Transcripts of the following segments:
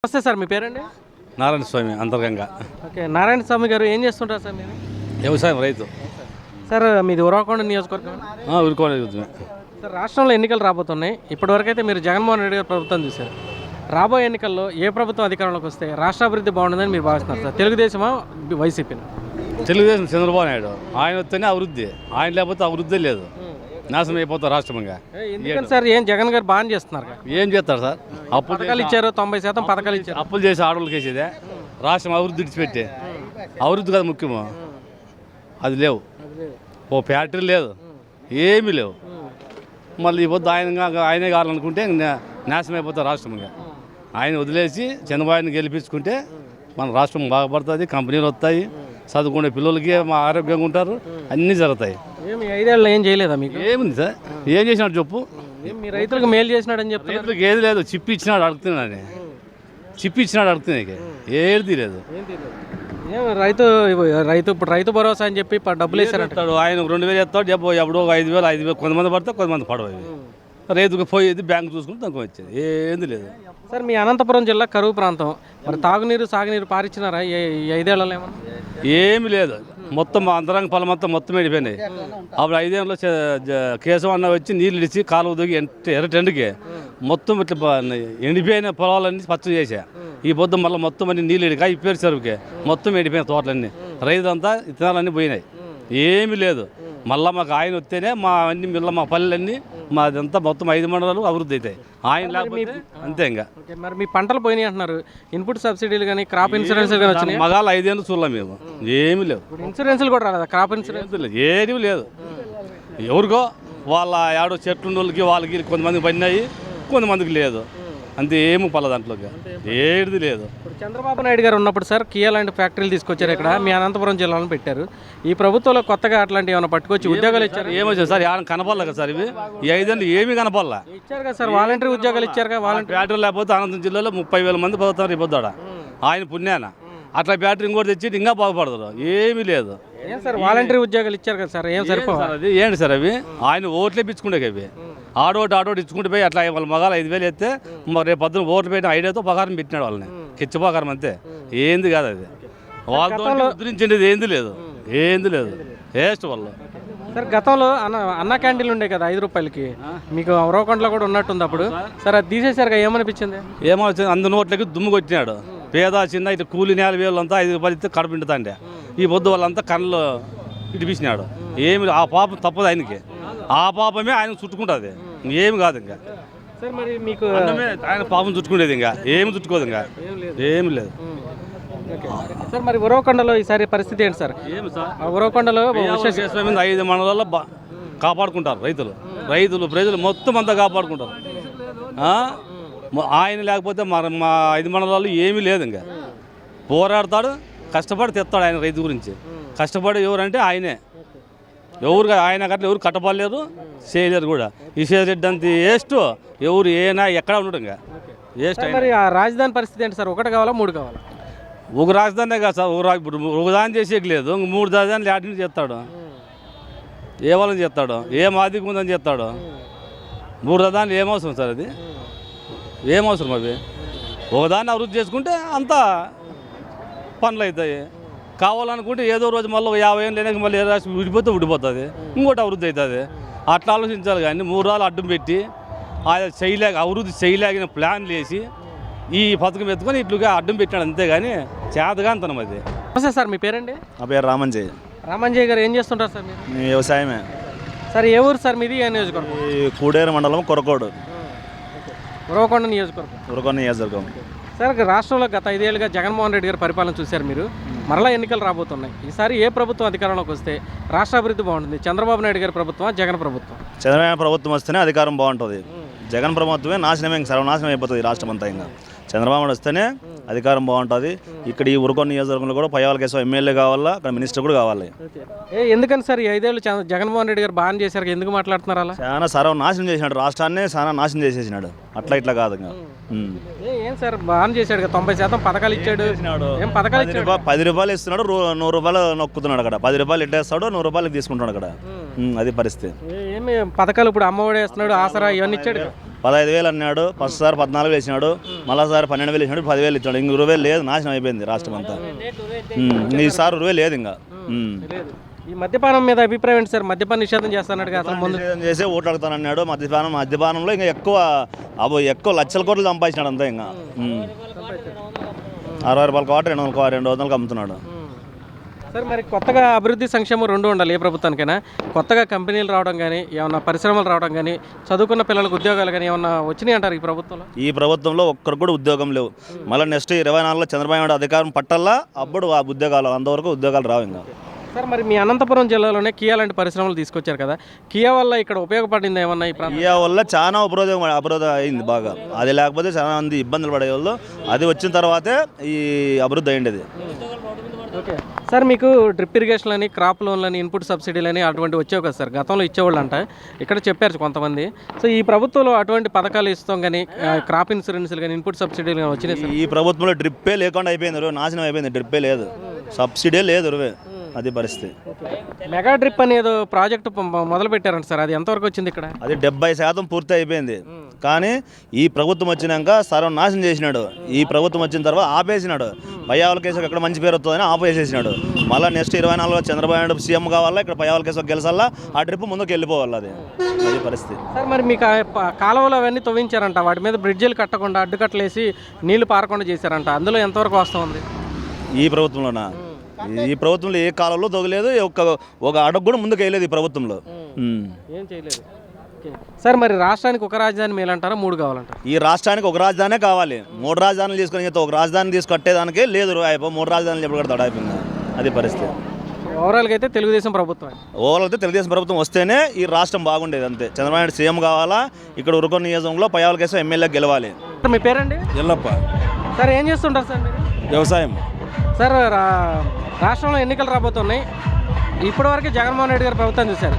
నమస్తే సార్, మీ పేరండి? నారాయణ స్వామి అంతర్గంగా. ఓకే, నారాయణ స్వామి గారు ఏం చేస్తుంటారు సార్ మీరు? వ్యవసాయం రైతు సార్ మీది ఉరవకొండ నియోజకవర్గం. ఊరుకోలేదు. సార్ రాష్ట్రంలో ఎన్నికలు రాబోతున్నాయి. ఇప్పటివరకు అయితే మీరు జగన్మోహన్ రెడ్డి గారు ప్రభుత్వం చూశారు. రాబోయే ఎన్నికల్లో ఏ ప్రభుత్వం అధికారంలోకి వస్తే రాష్ట్ర అభివృద్ధి బాగుంటుందని మీరు భావిస్తున్నారు సార్? తెలుగుదేశమా వైసీపీనా? తెలుగుదేశం చంద్రబాబు నాయుడు ఆయన వస్తేనే అభివృద్ధి, ఆయన లేకపోతే అభివృద్ధి లేదు, నాశనం అయిపోతారు రాష్ట్రంగా. ఎందుకని సార్? ఏం జగన్ గారు బాగా చేస్తున్నారు? ఏం చేస్తారు సార్? పథకాలు ఇచ్చారు, 90% పథకాలు ఇచ్చారు. అప్పులు చేసి ఆడవాళ్ళకి వేసేదే రాష్ట్రం అభివృద్ధి విడిచిపెట్టే. అభివృద్ధి కదా ముఖ్యము, అది లేవు. ఓ ఫ్యాక్టరీ లేదు, ఏమీ లేవు. మళ్ళీ ఈ పొద్దు ఆయనే కావాలనుకుంటే నాశనం అయిపోతారు రాష్ట్రంగా. ఆయన వదిలేసి చంద్రబాబుని గెలిపించుకుంటే మన రాష్ట్రం బాగుపడుతుంది, కంపెనీలు వస్తాయి, చదువుకునే పిల్లలకి మా ఆరోగ్యంగా ఉంటారు, అన్నీ జరుగుతాయి. ఏమి 5 ఏళ్ళు ఏం చేయలేదా మీకు? ఏముంది సార్, ఏం చేసినాడు చెప్పు? మీ రైతులకు మేలు చేసినాడని చెప్తే రైతులకు ఏది లేదు. చిప్పి ఇచ్చినాడు అడుగుతున్నాను, చిప్పి ఇచ్చినాడు అడుగుతున్నాయి, ఏది లేదు. ఇప్పుడు రైతు భరోసా అని చెప్పి డబ్బులు వేసారంటాడు. ఆయన 2000 ఎత్తాడు, ఎప్పుడో 5000 కొంతమంది పడతారు, కొంతమంది పడవు. రైతుకు పోయేది బ్యాంకు చూసుకుని తక్కువ వచ్చేది, ఏది లేదు. సార్ మీ అనంతపురం జిల్లా కరువు ప్రాంతం, మరి తాగునీరు సాగునీరు పారిచ్చినారా ఈ 5 ఏళ్లలో? ఏమి లేదు, మొత్తం అంతరంగ పొలం మొత్తం ఎండిపోయినాయి. అప్పుడు 5 ఏళ్ళలో కేశవ అన్న వచ్చి నీళ్ళు ఇడిచి కాలువ దిగి ఎర్రటెండుకి మొత్తం ఇట్లా ఎండిపోయిన పొలాలన్నీ పచ్చ చేసా. ఈ పొద్దు మళ్ళీ మొత్తం అన్ని నీళ్ళు ఇడిగా ఇప్పేరు చెరువుకి మొత్తం ఎండిపోయిన తోటలన్నీ, రైతులంతా విత్తనాలన్నీ పోయినాయి, ఏమీ లేదు. మళ్ళీ మాకు ఆయన వస్తేనే మా అన్ని మళ్ళీ మా పల్లెలన్నీ మాదంతా మొత్తం 5 మండలాలు అభివృద్ధి అవుతాయి. ఆయన లేకపోతే అంతే. ఇంకా మరి మీ పంటలు పోయినాయి అంటున్నారు, ఇన్పుట్ సబ్సిడీలు కానీ క్రాప్ ఇన్సూరెన్స్ కానీ వచ్చినాయి. మగాళ్ళు 5 ఏళ్ళు చూడలేం మేము, ఏమీ లేవు. ఇన్సూరెన్స్లు కూడా రాలేదా? క్రాప్ ఇన్సూరెన్స్ ఏమీ లేదు. ఎవరికో వాళ్ళ ఏడో చెట్లు వాళ్ళకి వాళ్ళకి కొంతమందికి పడినాయి, కొంతమందికి లేదు, అంతే. ఏమి పల్ల దాంట్లోకి ఏది లేదు. ఇప్పుడు చంద్రబాబు నాయుడు గారు ఉన్నప్పుడు సార్ కియా లాంటి ఫ్యాక్టరీలు తీసుకొచ్చారు, ఇక్కడ మీ అనంతపురం జిల్లాలో పెట్టారు. ఈ ప్రభుత్వంలో కొత్తగా అట్లాంటివి ఏమైనా పట్టుకొచ్చి ఉద్యోగాలు ఇచ్చారు? ఏమొచ్చారు సార్? ఏమైనా కనపడలే కదా సార్? ఇవి ఈ 5 ఏళ్ళు ఏమీ కనపడలే. ఇచ్చారు కదా సార్, వాలంటీర్ ఉద్యోగాలు ఇచ్చారు కదా. వాలంటీర్ ఫ్యాక్టరీ లేకపోతే అనంతపురం జిల్లాలో 30,000 మంది పోతారు ఈ పొద్దాడ, ఆయన పుణ్యాన. అట్లా బ్యాటరీ ఇంకోటి తెచ్చి ఇంకా బాగుపడతారు, ఏమీ లేదు. ఏం సార్ వాలంటీర్ ఉద్యోగాలు ఇచ్చారు కదా సార్, ఏం సరిపోదు అది? ఏంటి సార్ అవి? ఆయన ఓట్లే పిచ్చుకుంటే అవి ఆడోటి ఇచ్చుకుంటే పోయి అట్లా వాళ్ళ మగాలు 5,000 ఎత్తే రేపు పొద్దున ఓట్లు పెట్టిన ఐడియాతో పకారం పెట్టినాడు వాళ్ళని, కిచ్చి పకారం అంతే. ఏంది కాదు అది, వాళ్ళతో ఉద్ధరించేది ఏంది లేదు, ఏంది లేదు, వేస్ట్ వాళ్ళు. సార్ గతంలో అన్న క్యాంటీన్లు ఉండే కదా 5 రూపాయలకి, మీకు ఉరవకొండలో కూడా ఉన్నట్టుంది అప్పుడు. సార్ అది తీసేసారు, ఏమనిపించింది? ఏమొచ్చింది? అందు నోట్లకి దుమ్ము కొట్టినాడు. పేద చిన్న ఇటు కూలి 4 వేలంతా 5 రూపాయలు ఇస్తే కడుపుంటుందండి. ఈ పొద్దు వాళ్ళంతా కళ్ళు ఇడిపించినాడు. ఏమి ఆ పాపం తప్పదు ఆయనకి, ఆ పాపమే ఆయన చుట్టుకుంటుంది, ఏమి కాదు. ఇంకా సార్ మరి మీకు ఆయన పాపం చుట్టుకునేది, ఇంకా ఏమి చుట్టుకోదు, ఇంకా ఏమి లేదు. సార్ మరి ఉరవకొండలో ఈసారి పరిస్థితి ఏంటి సార్? ఏమి సార్, ఉరవకొండలో 5 మండలాల్లో కాపాడుకుంటారు రైతులు ప్రజలు మొత్తం అంతా కాపాడుకుంటారు. ఆయన లేకపోతే మా 5 మండలాల్లో ఏమీ లేదు. ఇంకా పోరాడతాడు, కష్టపడి తెస్తాడు ఆయన రైతు గురించి. కష్టపడి ఎవరంటే ఆయనే, ఆయన గట్ల ఎవరు కట్టపడలేరు, చేయలేరు కూడా. ఈ రెడ్డి అంత వేస్ట్, ఎవరు ఏనా ఎక్కడ ఉండడు, ఇంకా వేస్ట్. మరి ఆ రాజధాని పరిస్థితి ఏంటి సార్? 1 కావాలా 3 కావాలా? ఒక రాజధానే కాదు సార్, ఇప్పుడు ఒకదాని చేసేకి లేదు, 3 రాజధానులు యాటిని చేస్తాడు, ఏ వాళ్ళని చేస్తాడు, ఏం ఆర్థిక ఉందని చేస్తాడు. 3 రాజధానులు ఏమవసరం సార్? అది ఏమవసరం? అవి ఒకదాన్ని అభివృద్ధి చేసుకుంటే అంతా పనులు అవుతాయి. కావాలనుకుంటే ఏదో రోజు మళ్ళీ 50 ఏళ్ళు లేక మళ్ళీ ఏ రాష్ట్రం విడిపోతుంది, ఇంకోటి అభివృద్ధి అవుతుంది. అట్లా ఆలోచించాలి. కానీ 3 రాళ్ళు అడ్డం పెట్టి అభివృద్ధి చేయలేగిన ప్లాన్లు వేసి ఈ పథకం ఎత్తుకొని ఇట్లుగా అడ్డం పెట్టాడు, అంతేగాని చేతగా అంతనం అది. నమస్తే సార్, మీ పేరండి? నా పేరు రామంజయ్. రామంజయ్ గారు ఏం చేస్తుంటారు సార్ మీరు? వ్యవసాయమే సార్. ఏ ఊరు సార్ మీది? ఏ నియోజకవర్గం? ఈ కూడేరు మండలం కొరకోడు, ఉరవకొండ నియోజకవర్గం. ఉరకొండ నియోజకవర్గం. సార్ రాష్ట్రంలో గత 5 ఏళ్ళుగా జగన్మోహన్ రెడ్డి గారి పరిపాలన చూశారు మీరు. మరలా ఎన్నికలు రాబోతున్నాయి. ఈసారి ఏ ప్రభుత్వం అధికారంలోకి వస్తే రాష్ట్ర అభివృద్ధి బాగుంటుంది? చంద్రబాబు నాయుడు గారి ప్రభుత్వం, జగన్ ప్రభుత్వం? చంద్రబాబు ప్రభుత్వం వస్తేనే అధికారం బాగుంటుంది. జగన్ ప్రభుత్వమే నాశనమే, సర్వనాశనం అయిపోతుంది రాష్ట్రం అంతా. ఇంకా చంద్రబాబు నాయుడు వస్తేనే అధికారం బాగుంటుంది. ఇక్కడ ఈ ఉరకొండ నియోజకవర్గంలో కూడా పయ్యాల కేశవ ఎమ్మెల్యే కావాలా, అక్కడ మినిస్టర్ కూడా కావాలి. ఎందుకని సార్ ఈ 5 ఏళ్ళు జగన్మోహన్ రెడ్డి గారు బాగా చేశారు, ఎందుకు మాట్లాడుతున్నారు అలా? చాలా సర్వనాశనం చేసినాడు, రాష్ట్రాన్ని చాలా నాశనం చేసేసినాడు. అట్లా కాదు. ఇంకా ఏం సార్ బాగా చేశాడు కదా, 90% పథకాలు ఇచ్చాడు. ఏం పథకాలు ఇచ్చాడు? 10 రూపాయలు ఇస్తున్నాడు, 100 రూపాయలు నొక్కుతున్నాడు అక్కడ. 10 రూపాయలు ఇట్టేస్తాడు, 100 రూపాయలు తీసుకుంటున్నాడు అక్కడ. అది పరిస్థితి. ఏమి పథకాలు ఇప్పుడు అమ్మఒడి వేస్తున్నాడు, ఆసరా ఇవన్నీ ఇచ్చాడు. 15,000 అన్నాడు, ఫస్ట్ సారి 14,000 వేసినాడు, మళ్ళీసారి 12,000 వేసినాడు, 10,000 ఇచ్చాడు. ఇంక 20,000 లేదు, నాశనం అయిపోయింది రాష్ట్రం అంతా. ఈసారి 20,000 లేదు ఇంకా. ఈ మద్యపానం మీద అభిప్రాయం ఏంటి సార్? మద్యపాన నిషేధం చేస్తాడు కదా, ముందు చేసి ఓట్లు అడుగుతానన్నాడు. మద్యపానంలో ఇంకా ఎక్కువ లక్షల కోట్లు సంపాదించినాడు అంతా. ఇంకా 60 రూపాయల కోట 200 అమ్ముతున్నాడు. సార్ మరి కొత్తగా అభివృద్ధి సంక్షేమం రెండు ఉండాలి ఏ ప్రభుత్వానికైనా. కొత్తగా కంపెనీలు రావడం కానీ, ఏమన్నా పరిశ్రమలు రావడం కానీ, చదువుకున్న పిల్లలకు ఉద్యోగాలు కానీ ఏమన్నా వచ్చినాయి అంటారు ఈ ప్రభుత్వంలో? ఈ ప్రభుత్వంలో ఒక్కరికి కూడా ఉద్యోగం లేవు. మళ్ళీ నెక్స్ట్ 24లో చంద్రబాబు నాయుడు అధికారం పట్టల్లా అప్పుడు ఆ ఉద్యోగాలు, అంతవరకు ఉద్యోగాలు రావు ఇంకా. సార్ మరి మీ అనంతపురం జిల్లాలోనే కియా లాంటి పరిశ్రమలు తీసుకొచ్చారు కదా, కియా వల్ల ఇక్కడ ఉపయోగపడింది ఏమన్నా? ఈ కియా వల్ల చాలా అభివృద్ధి అయింది బాగా. అది లేకపోతే చాలా మంది ఇబ్బందులు పడేవాళ్ళు. అది వచ్చిన తర్వాతే ఈ అభివృద్ధి అయ్యింది. ఓకే సార్, మీకు డ్రిప్ ఇరిగేషన్ అని, క్రాప్ లోన్లని, ఇన్పుట్ సబ్సిడీలని అటువంటి వచ్చేవి కదా సార్, గతంలో ఇచ్చేవాళ్ళు అంట, ఇక్కడ చెప్పారు కొంతమంది. సో ఈ ప్రభుత్వంలో అటువంటి పథకాలు ఇస్తాం కానీ, క్రాప్ ఇన్సూరెన్స్లు కానీ, ఇన్పుట్ సబ్సిడీలు కానీ వచ్చినాయి సార్? ఈ ప్రభుత్వంలో డ్రిప్పే లేకుండా అయిపోయింది, నాశనం అయిపోయింది. డ్రిప్పే లేదు, సబ్సిడీ లేదు, అది పరిస్థితి. మెగా డ్రిప్ అనేది ప్రాజెక్టు మొదలు పెట్టారంట సార్, అది ఎంతవరకు వచ్చింది ఇక్కడ? అది 70% పూర్తి అయిపోయింది. కానీ ఈ ప్రభుత్వం వచ్చినాక సర్వనాశనం చేసినాడు. ఈ ప్రభుత్వం వచ్చిన తర్వాత ఆపేసినాడు. పయ్యావల కేసు ఎక్కడ మంచి పేరు వస్తుందని ఆపేసేసినాడు. మళ్ళీ నెక్స్ట్ 24లో చంద్రబాబు నాయుడు సీఎం కావాలా, ఇక్కడ పయ్యావల కేసు గెలిచాలా, ఆ ట్రిప్ ముందుకు వెళ్ళిపోవాలి. అది పరిస్థితి. సార్ మరి మీకు కాలువలు అవన్నీ తవ్వించారంట, వాటి మీద బ్రిడ్జిలు కట్టకుండా అడ్డుకట్టలేసి నీళ్లు పారకుండా చేశారంట, అందులో ఎంతవరకు వస్తుంది? ఈ ప్రభుత్వంలోనా? ఈ ప్రభుత్వంలో ఏ కాలంలో తొగలేదు, ఒక అడుగు కూడా ముందుకు వేయలేదు ఈ ప్రభుత్వంలో. ఏం చేయలేదు. సార్ మరి రాష్ట్రానికి ఒక రాజధాని మేలంటారా, 3 కావాలంటారా? ఈ రాష్ట్రానికి ఒక రాజధానే కావాలి. 3 రాజధానులు తీసుకొని చెప్తే ఒక రాజధాని తీసుకొట్టేదానికే లేదు. 3 రాజధానులు ఎప్పుడు కడతాడు అయిపోయింది. అది పరిస్థితి. ఓవరాల్గా అయితే తెలుగుదేశం ప్రభుత్వం, ఓవరాల్ అయితే తెలుగుదేశం ప్రభుత్వం వస్తేనే ఈ రాష్ట్రం బాగుండేది. అంతే. చంద్రబాబు నాయుడు సీఎం కావాలా, ఇక్కడ ఉరుకొండ నియోజకంలో పయ్యావల కేసు ఎమ్మెల్యే గెలవాలి. మీ పేరండి? ఎల్లప్ప. సార్ ఏం చేస్తుంటారు సార్ మీరు? వ్యవసాయం. సార్ రాష్ట్రంలో ఎన్నికలు రాబోతున్నాయి. ఇప్పటివరకు జగన్మోహన్ రెడ్డి గారు ప్రభుత్వం చూశారు.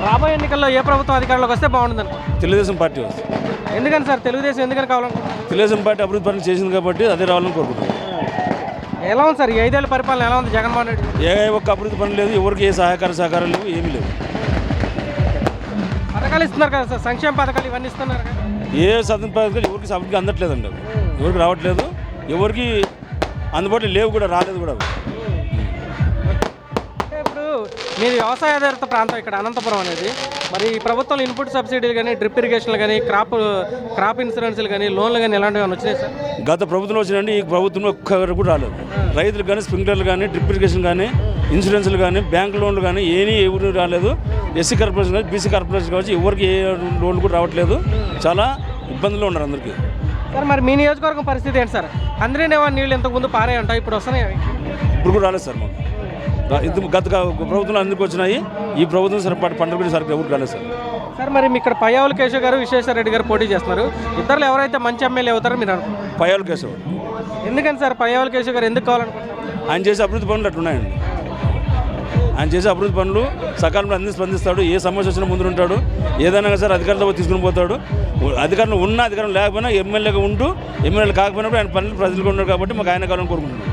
రాబోయే ఎన్నికల్లో ఏ ప్రభుత్వం అధికారంలోకి వస్తే బాగుంటుందని? తెలుగుదేశం పార్టీ వస్తుంది. ఎందుకని సార్ తెలుగుదేశం ఎందుకని కావాలనుకుంటున్నారు? తెలుగుదేశం పార్టీ అభివృద్ధి పనులు చేసింది కాబట్టి అదే రావాలని కోరుకుంటున్నాం. ఎలా ఉంది సార్ ఈ 5 ఏళ్ల పరిపాలన, ఎలా ఉంది జగన్మోహన్ రెడ్డి? ఏ ఒక్క అభివృద్ధి పనులు లేదు, ఎవరికి ఏ సహకారం లేవు, ఏమీ లేవు. పథకాలు ఇస్తున్నారు కదా సార్, సంక్షేమ పథకాలు ఇవన్నీ ఇస్తున్నారు కదా, ఏ సదన పథకాలు ఎవరికి సభకి అందట్లేదండి. ఎవరికి రావట్లేదు, ఎవరికి అందుబాటులో లేవు కూడా, రాలేదు కూడా. ఇప్పుడు మీది వ్యవసాయ ఆధారిత ప్రాంతం ఇక్కడ అనంతపురం అనేది. మరి ఈ ప్రభుత్వంలో ఇన్పుట్ సబ్సిడీలు కానీ, డ్రిప్ ఇరిగేషన్లు కానీ, క్రాప్ ఇన్సూరెన్స్లు కానీ, లోన్లు కానీ ఎలాంటివి వచ్చినాయి సార్? గత ప్రభుత్వంలో వచ్చినండి, ఈ ప్రభుత్వంలో ఒక్కరు కూడా రాలేదు. రైతులు కానీ, స్ప్రింక్లర్లు కానీ, డ్రిప్ ఇరిగేషన్ కానీ, ఇన్సూరెన్స్లు కానీ, బ్యాంక్ లోన్లు కానీ ఎవరు రాలేదు. ఎస్సీ కార్పొరేషన్ కానీ, బీసీ కార్పొరేషన్ కావచ్చు, ఎవరికి ఏ లోన్లు కూడా రావట్లేదు. చాలా ఇబ్బందులు ఉన్నారు అందరికీ. సార్ మరి మీ నియోజకవర్గం పరిస్థితి ఏంటి సార్? అందరినేవా నీళ్ళు ఇంతకుముందు పారాయంట, ఇప్పుడు వస్తున్నాయి? ఇప్పుడు కూడా రాలేదు సార్ మాకు. గత ప్రభుత్వంలో అందుకు వచ్చినాయి, ఈ ప్రభుత్వం సరిపడి పండుగ కూడా సరిగ్గా ఎవరికి రాలేదు సార్. సార్ మరి ఇక్కడ పయ్యావుల కేశవ్ గారు, విశ్వేశ్వరరెడ్డి గారు పోటీ చేస్తున్నారు. ఇద్దరు ఎవరైతే మంచి ఎమ్మెల్యే అవుతారో మీరు అనుకుంటున్నారు? పయ్యావుల కేశవ్. ఎందుకని సార్ పయ్యావుల కేశవ్ గారు ఎందుకు కావాలనుకుంటున్నారు? ఆయన చేసే అభివృద్ధి పనులు అట్లున్నాయండి. ఆయన చేసే అభివృద్ధి పనులు సకాలంలో అన్ని స్పందిస్తాడు. ఏ సమస్య వచ్చినా ముందుంటాడు. ఏదైనా సార్ అధికారంలో తీసుకుని పోతాడు. అధికారంలో ఉన్న అధికారం లేకపోయినా ఎమ్మెల్యేగా ఉంటూ ఎమ్మెల్యేలు కాకపోయినప్పుడు ఆయన పనులు ప్రజలకు ఉన్నారు కాబట్టి మాకు ఆయన కావాలని కోరుకుంటున్నాం.